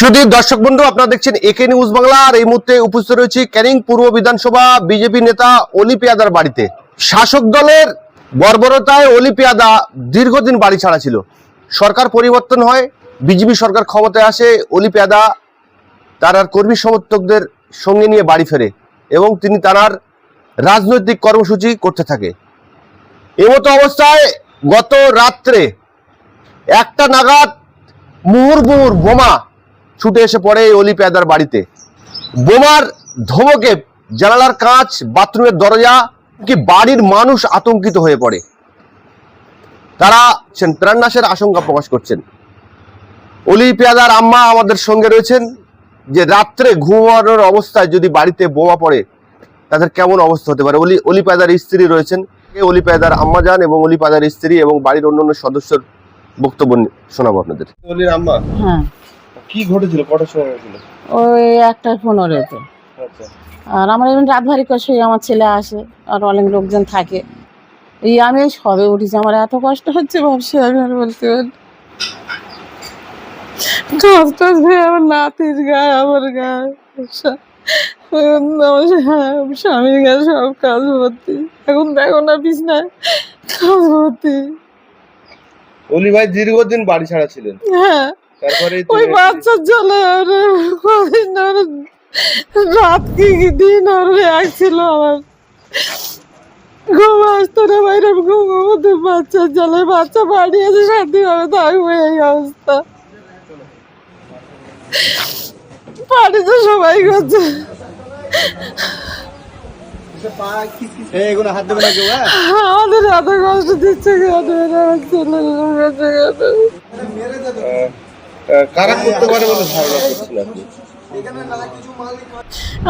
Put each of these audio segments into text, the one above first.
সুধীর দর্শক বন্ধু, আপনারা দেখছেন একে নিউজ বাংলা। আর এই মুহূর্তে উপস্থিত রয়েছে ক্যানিং পূর্ব বিধানসভা বিজেপি নেতা অলি পেয়াদার বাড়িতে। শাসক দলের বর্বরতায় অলি পেয়াদা দীর্ঘদিন বাড়ি ছাড়া ছিল। সরকার পরিবর্তন হয়, বিজেপি সরকার ক্ষমতায় আসে, অলি পেয়াদা তার আর কর্মী সমর্থকদের সঙ্গে নিয়ে বাড়ি ফেরে এবং তিনি তার রাজনৈতিক কর্মসূচি করতে থাকে। এমতো অবস্থায় গত রাত্রে একটা নাগাদ মুহুর্মুহুর বোমা ছুটে এসে পড়ে অলি পেয়াদার বাড়িতে। বোমার ধমকে জানালার কাঁচ, বাথরুমের দরজা, কি বাড়ির মানুষ আতঙ্কিত হয়ে পড়ে। তারা প্রাণনাশের আশঙ্কা প্রকাশ করছেন। অলি পেয়াদার আম্মা আমাদের সঙ্গে রয়েছেন যে রাত্রে ঘুমানোর অবস্থায় যদি বাড়িতে বোমা পড়ে তাদের কেমন অবস্থা হতে পারে। অলি পেয়াদার স্ত্রী রয়েছেন, অলি পেয়াদার আম্মা যান এবং অলি পেয়াদার স্ত্রী এবং বাড়ির অন্যান্য সদস্যের বক্তব্য শোনাবো আপনাদের। অলির আম্মা, হ্যাঁ, কি ঘটেছিল, কটার সময় হয়েছিল? ওই 1:15-তে। আচ্ছা, আর আমার এমনি রাত ভারী কষে আমার ছেলে আসে আর অনেক লোকজন থাকে। এই আমি সবে উঠেছি, আমার এত কষ্ট হচ্ছে ভাবছি আমি আর বলতে পারি। কষ্ট হচ্ছে আমার নাতির গায়ে, আমার গায়ে, আমার স্বামীর গায়ে সব কাজ ভর্তি। এখন দেখো না বিছনায় কাজ ভর্তি। অলি ভাই দীর্ঘদিন বাড়ি ছাড়া ছিলেন। হ্যাঁ, তারপরে ওই বাচ্চার জলে কদিন ধরে রাত কি দিন ধরে ছিল আমার, ঘুম আসতো না বাইরে, ঘুম ঘুমোতে বাচ্চার জলে, বাচ্চা বাড়িয়েছে শান্তিভাবে থাকবো, এই অবস্থা বাড়িতে সবাই করছে। আমাদের এত কষ্ট দিচ্ছে কেন আমার ছেলের? কারা করতে পারে বলে ধারণা করছেন আপনি?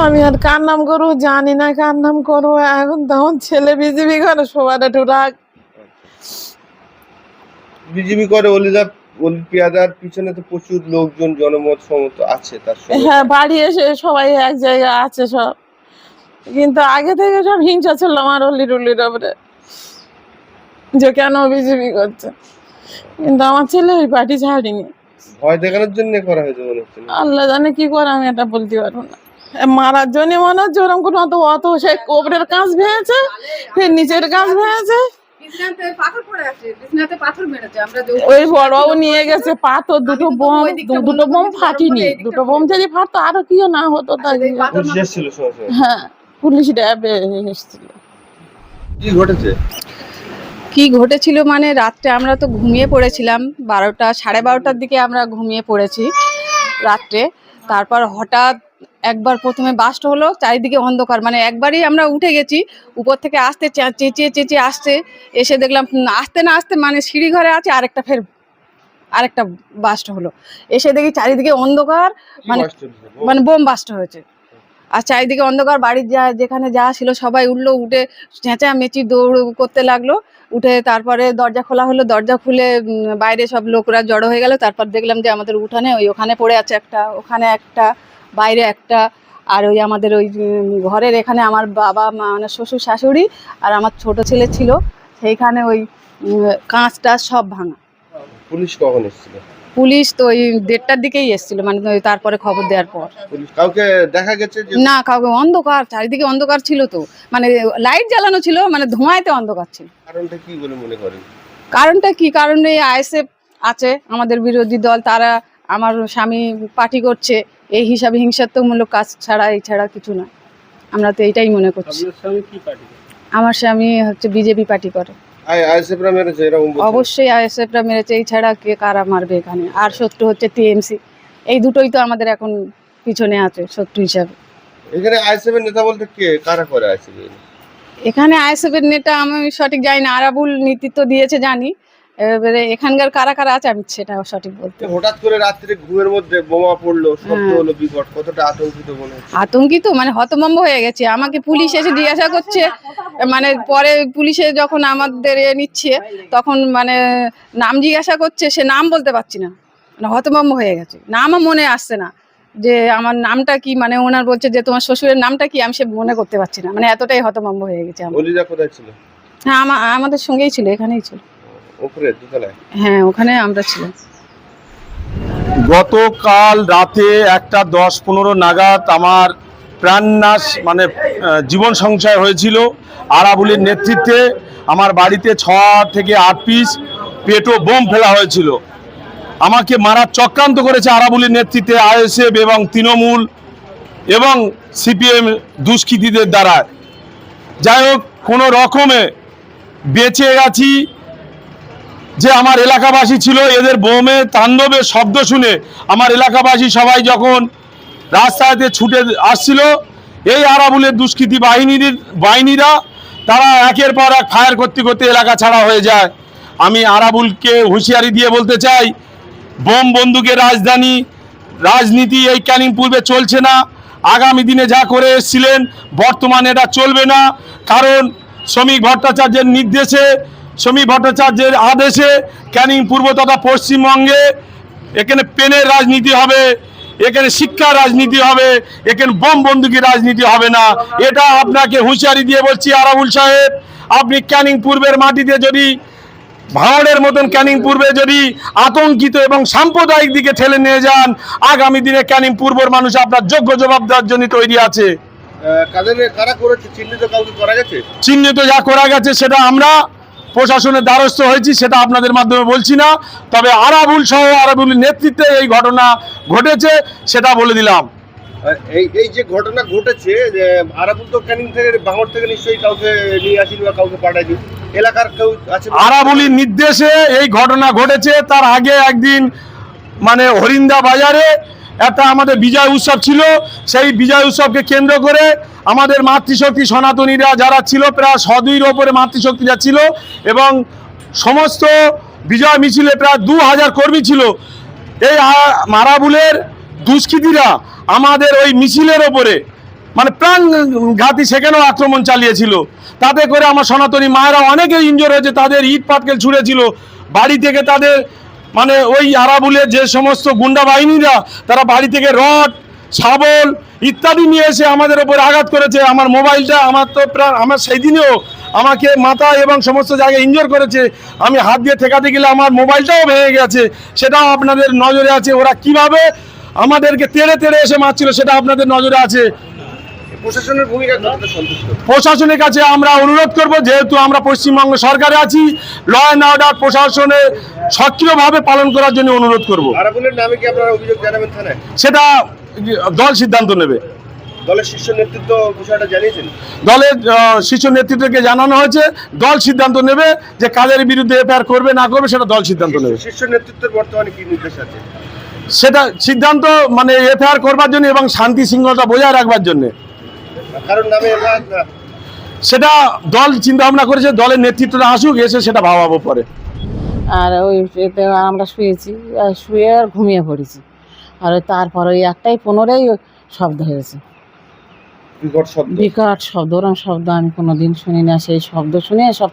আমি আর কার নাম করবো জানি না, কার নাম করবো। এখন তখন ছেলে বিজেপি করে, সবার একটু রাগ। বিজেপি করে অলি পেয়াদার পিছনে তো প্রচুর লোকজন, জনমত সমর্থ আছে তার সঙ্গে। হ্যাঁ, বাড়ি এসে সবাই এক জায়গায় আছে সব, কিন্তু আগে থেকে সব হিংসা ছিল আমার অলির উপরে যে কেন বিজেপি করছে। কিন্তু আমার ছেলে ওই পার্টি ছাড়িনি। ভয় দেখানোর জন্য করা হয়েছে মনে হচ্ছে। আল্লাহ জানে কি করে, আমি এটা বলতে পারবো না। মারার জন্য মনে হচ্ছে ওরকম কোনো অত সেই কোবরের কাজ ভেঙেছে, ফের নিচের কাজ ভেঙেছে। ওই বড়বাবু নিয়ে গেছে পাথর, দুটো বোম ফাটিনি। দুটো বোম যদি ফাটতো আরো কি না হতো। তাই হ্যাঁ, পুলিশ র্যাবে এসেছিল। কি ঘটেছে? কি ঘটেছিল মানে রাত্রে আমরা তো ঘুমিয়ে পড়েছিলাম, 12টা-12:30টার দিকে আমরা ঘুমিয়ে পড়েছি রাত্রে। তারপর হঠাৎ একবার প্রথমে বাস্ট হলো, চারিদিকে অন্ধকার, মানে একবারই আমরা উঠে গেছি। উপর থেকে আসতে চেঁচিয়ে আসতে, এসে দেখলাম আসতে না আসতে মানে সিঁড়ি ঘরে আছে আরেকটা বাস্ট হলো। এসে দেখি চারিদিকে অন্ধকার, মানে বোম বাস্ট হয়েছে। আর চারিদিকে অন্ধকার, বাড়ির যেখানে যা ছিল সবাই উঠলো, উঠে চেঁচামেচি দৌড় করতে লাগলো। উঠে তারপরে দরজা খোলা হলো, দরজা খুলে বাইরে সব লোকরা জড়ো হয়ে গেল। তারপর দেখলাম যে আমাদের উঠানে ওখানে পড়ে আছে একটা, ওখানে একটা, বাইরে একটা, আর ওই আমাদের ওই ঘরের এখানে আমার বাবা মানে শ্বশুর শাশুড়ি আর আমার ছোট ছেলে ছিল, সেইখানে ওই কাঁচটা সব ভাঙা। পুলিশ কখন এসেছিল? পুলিশ তো ওই 1:30টার দিকেই এসেছিল, মানে তারপরে খবর দেওয়ার পর। কাউকে দেখা গেছে? না, কাউকে, অন্ধকার, চারিদিকে অন্ধকার ছিল তো, মানে লাইট জ্বালানো ছিল, মানে ধোঁয়াতে অন্ধকার ছিল। কারণটা কি বলে মনে করেন? কারণটা কি, কারণে আইএসএফ আছে, আমাদের বিরোধী দল, তারা আমার স্বামী পার্টি করছে, এই হিসাবে হিংসাত্মকমূলক কাজ ছাড়া এছাড়া কিছু না। আমরা তো এইটাই মনে করছি। আমার স্বামী হচ্ছে বিজেপি পার্টি করে। অবশ্যই আইএসএফরা মেরেছে, এই ছাড়া কে কারা মারবে এখানে? আর শত্রু হচ্ছে টিএমসি, এই দুটোই তো আমাদের এখন পিছনে আছে শত্রু হিসাবে। এখানে আইএসএফ এর নেতা বলতে কে কারা করে? এখানে আইএসএফ এর নেতা আমি সঠিক জানি না, আরাবুল নেতৃত্ব দিয়েছে জানি, এবারে এখানকার কারা কারা আছে আমি সেটা সঠিক বলতে। হঠাৎ করে রাত্রে ঘুমের মধ্যে বোমা পড়লো, শব্দ হলো, বিকট, কতটা আতঙ্কিত মনে হচ্ছে? আতঙ্কিত মানে হতভম্ব হয়ে গেছে। আমাকে পুলিশ এসে জিজ্ঞাসা করছে, মানে পরে পুলিশে যখন আমাদের নিচ্ছে তখন মানে নাম জিজ্ঞাসা করছে, সে নাম বলতে পারছি না, মানে হতভম্ব হয়ে গেছে। নামও মনে আসছে না যে আমার নামটা কি, মানে ওনার বলছে যে তোমার শ্বশুরের নামটা কি, আমি সে মনে করতে পারছি না, মানে এতটাই হতভম্ব হয়ে গেছে। কোথায় ছিল? হ্যাঁ, আমাদের সঙ্গেই ছিল, এখানেই ছিল। উপরে দোতলায়? হ্যাঁ, ওখানে আমরা ছিলাম। গতকাল রাতে 1:10-15 নাগাদ আমার প্রাণনাশ মানে জীবন সংশয় হয়েছিল। আরাবুলির নেতৃত্বে আমার বাড়িতে 6 থেকে 8 পিস পেটো বোম ফেলা হয়েছিল। আমাকে মারার চক্রান্ত করেছে আরাবুলির নেতৃত্বে আইএসএফ এবং তৃণমূল এবং সিপিএম দুষ্কৃতীদের দ্বারা। যাই হোক, কোনো রকমে বেঁচে গেছি। যে আমার এলাকাবাসী ছিল, এদের বোমে তাণ্ডবের শব্দ শুনে আমার এলাকাবাসী সবাই যখন রাস্তাতে ছুটে আসছিল, এই আরাবুলের দুষ্কৃতী বাহিনীরা তারা একের পর এক ফায়ার করতে করতে এলাকা ছাড়া হয়ে যায়। আমি আরাবুলকে হুঁশিয়ারি দিয়ে বলতে চাই, বোম বন্দুকের রাজনীতি এই ক্যানিং পূর্বে চলছে না। আগামী দিনে যা করে এসেছিলেন বর্তমানে এটা চলবে না। কারণ শ্রমিক ভট্টাচার্যের নির্দেশে, শ্রমিক ভট্টাচার্যের আদেশে ক্যানিং পূর্ব তথা পশ্চিমবঙ্গে এখানে পেনের রাজনীতি হবে, এখানে শিক্ষার রাজনীতি হবে, এখানে বোম বন্দুকের রাজনীতি হবে না। এটা আপনাকে হুঁশিয়ারি দিয়ে বলছি আরাবুল সাহেব, আপনি ক্যানিং পূর্বের মাটিতে যদি ভাঙড়ের মতন ক্যানিং পূর্বে যদি আতঙ্কিত এবং সাম্প্রদায়িক দিকে ঠেলে নিয়ে যান, আগামী দিনে ক্যানিং পূর্বের মানুষ আপনার যোগ্য জবাব দেওয়ার জন্য তৈরি আছে। কারা করেছে চিহ্নিত কাউকে করা গেছে? চিহ্নিত যা করা গেছে সেটা আমরা প্রশাসনের দ্বারস্থ হয়েছি, সেটা আপনাদের মাধ্যমে বলছি না। তবে আরাবুল সহ আরাবুলের নেতৃত্বে এই ঘটনা ঘটেছে সেটা বলে দিলাম। এই যে ঘটনা ঘটেছে, আরাবুল তো ক্যানিং থেকে ভাঙড় থেকে নিশ্চয়ই কাউকে নিয়ে আসেনি বা কাউকে পাঠায়নি, এলাকার কেউ আছে? আরাবুলির নির্দেশে এই ঘটনা ঘটেছে। তার আগে একদিন মানে হরিন্দা বাজারে একটা আমাদের বিজয় উৎসব ছিল। সেই বিজয় উৎসবকে কেন্দ্র করে আমাদের মাতৃশক্তি সনাতনীরা যারা ছিল, প্রায় 100-200 ওপরে মাতৃশক্তিরা ছিল এবং সমস্ত বিজয় মিছিলে প্রায় 2000 কর্মী ছিল। এই আরাবুলের দুষ্কৃতীরা আমাদের ওই মিছিলের ওপরে মানে প্রাণঘাতী সেখানেও আক্রমণ চালিয়েছিল। তাতে করে আমার সনাতনী মায়েরা অনেকে ইনজোর হয়েছে, তাদের ইট পাটকেল ছুঁড়েছিল বাড়ি থেকে। তাদের মানে ওই আরাবুলের যে সমস্ত গুন্ডা বাহিনীরা তারা বাড়ি থেকে রড, শাবল ইত্যাদি নিয়ে এসে আমাদের ওপর আঘাত করেছে। আমার মোবাইলটা আমার সেই দিনেও আমাকে মাথা এবং সমস্ত জায়গায় ইনজোর করেছে। আমি হাত দিয়ে ঠেকাতে গেলে আমার মোবাইলটাও ভেঙে গেছে, সেটাও আপনাদের নজরে আছে। ওরা কিভাবে আমাদেরকে তেড়ে তেড়ে এসে মারছিল সেটা আপনাদের নজরে আছে। প্রশাসনের ভূমিকা কতটা সন্তুষ্ট? প্রশাসনের কাছে আমরা অনুরোধ করব, যেহেতু আমরা পশ্চিমবঙ্গ সরকারে আছি, ল অ্যান্ড অর্ডার প্রশাসনে সক্রিয়ভাবে পালন করার জন্য অনুরোধ করব। আরাবুলের নামে কি আপনারা অভিযোগ জানাবেন থানায়? সেটা দল সিদ্ধান্ত নেবে। দলের শীর্ষ নেতৃত্ব বিষয়টা জানিয়েছেন? দলের শীর্ষ নেতৃত্বকে জানানো হয়েছে, দল সিদ্ধান্ত নেবে যে কাদের বিরুদ্ধে এফআইআর করবে না করবে, সেটা দল সিদ্ধান্ত নেবে। শীর্ষ নেতৃত্বের বর্তমানে কি নির্দেশ আছে? সেটা সিদ্ধান্ত মানে এফআইআর করবার জন্য এবং শান্তি শৃঙ্খলা বজায় রাখবার জন্য। কারণ নামে সেটা দল চিন্তা ভাবনা করেছে, দলের নেতৃত্বটা আসুক, এসে সেটা ভাবাবো পরে। আর ওই এতে আমরা শুয়েছি, আর শুয়ে আর ঘুমিয়ে পড়েছি। আর তারপর ওই 1:15-ই শব্দ হয়েছে, বিকট শব্দ। ওরকম শব্দ আমি কোনোদিন শুনি না। সেই শব্দ শুনে সব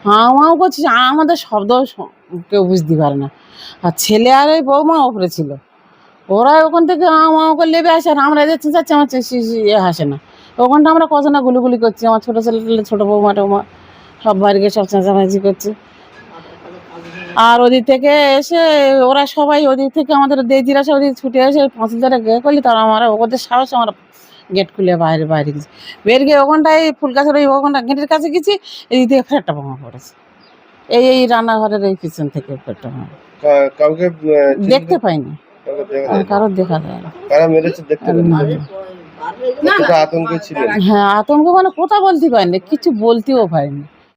হাওয়াও করছি, আমাদের শব্দ কেউ বুঝতে পারে না। আর ছেলে আর ওই বৌমা ওপরে ছিল, ওরা ওখান থেকে হাওয়াও করে লেবে আসে, আর আমরা যাচ্ছি যাচ্ছি, আমার হাসে না। ওখানটা আমরা কত না গুলিগুলি করছি, আমার ছোটো ছেলে, ছোটো বৌমা টৌমা সব বাড়িকে সব চেঁচামেচি করছে। আর ওদিক থেকে এসে ওরা সবাই ওদিক থেকে আমাদের দেজিরা সব ওদিকে ছুটে এসে পাঁচিল ধরে গিয়ে করলি, তারা আমরা ওদের সাহস আমরা গেট খুলে বাইরে গেছি। বের গিয়ে ওখানটায় ফুল গাছের ওখানটা গেটের কাছে গেছি, এই দিকে ফেরটা বোমা পড়েছে। এই রান্নাঘরের এই পিছন থেকে ফেরটা বোমা। কাউকে দেখতে পাইনি, কারোর দেখা যায় না। কারা মেরেছে দেখতে আতঙ্কে ছিলেন? হ্যাঁ, আতঙ্ক মানে কথা বলতে পারিনি, কিছু বলতেও পারিনি।